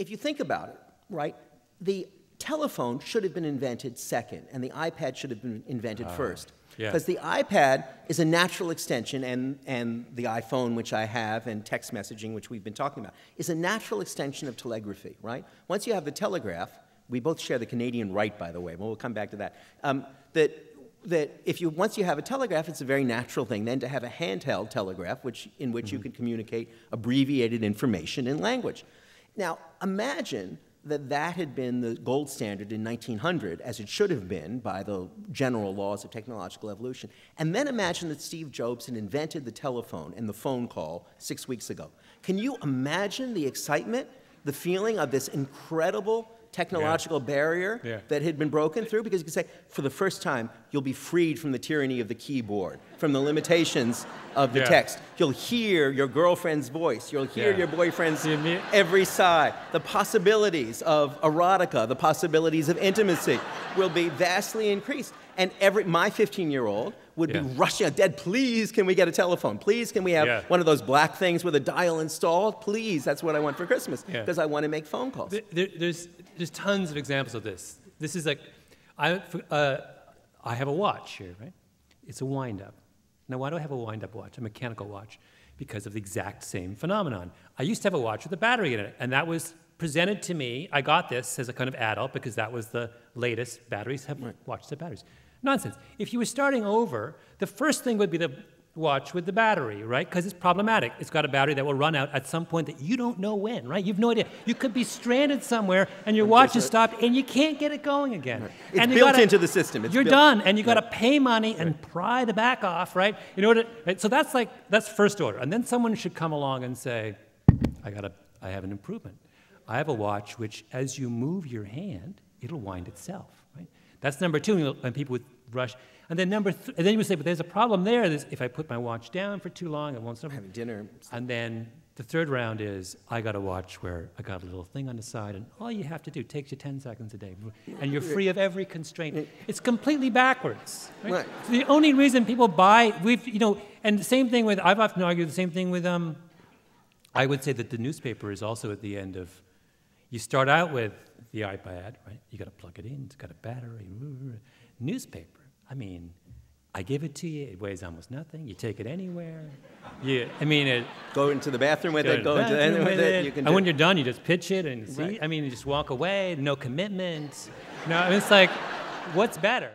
if you think about it, right, the telephone should have been invented second, and the iPad should have been invented first. Because the iPad is a natural extension, and the iPhone, which I have, and text messaging, which we've been talking about, is a natural extension of telegraphy, right? Once you have the telegraph, we both share the Canadian right, by the way, but we'll come back to that, once you have a telegraph, it's a very natural thing then to have a handheld telegraph, in which you can communicate abbreviated information in language. Now, imagine that had been the gold standard in 1900, as it should have been by the general laws of technological evolution. And then imagine that Steve Jobs had invented the telephone and the phone call 6 weeks ago. Can you imagine the excitement, the feeling of this incredible technological barrier that had been broken through? Because you could say, for the first time, you'll be freed from the tyranny of the keyboard, from the limitations of the text. You'll hear your girlfriend's voice. You'll hear your boyfriend's every sigh. The possibilities of erotica, the possibilities of intimacy will be vastly increased. And my 15-year-old would be rushing out, Dad, please, can we get a telephone? Please, can we have one of those black things with a dial installed? Please, that's what I want for Christmas, because I want to make phone calls. There's tons of examples of this. This is like, I have a watch here, right? It's a wind-up. Now, why do I have a wind-up watch, a mechanical watch? Because of the exact same phenomenon. I used to have a watch with a battery in it, and that was presented to me. I got this as a kind of adult because that was the latest. Batteries have watches have batteries. Nonsense. If you were starting over, the first thing would be the watch with the battery, right? Because it's problematic. It's got a battery that will run out at some point that you don't know when, right? You've no idea. You could be stranded somewhere and your watch is stopped and you can't get it going again. It's built into the system. You're done, and you got to pay money and pry the back off, right? In order, so that's first order. And then someone should come along and say, I have an improvement. I have a watch which, as you move your hand, it'll wind itself, right? That's number two, and people would rush. And then and then you would say, but there's a problem there. If I put my watch down for too long, it won't stop. Having dinner. And then the third round is, I got a watch where I got a little thing on the side, and all you have to do takes you 10 seconds a day, and you're free of every constraint. It's completely backwards. Right? So the only reason people buy, and the same thing with, I've often argued the same thing with, I would say that the newspaper is also at the end of, you start out with the iPad, right? You got to plug it in. It's got a battery. Newspaper. I mean, I give it to you. It weighs almost nothing. You take it anywhere. Go into the bathroom with it. Go into the with it. You can and when you're done, you just pitch it and see. I mean, you just walk away. No commitment. No, it's like, what's better?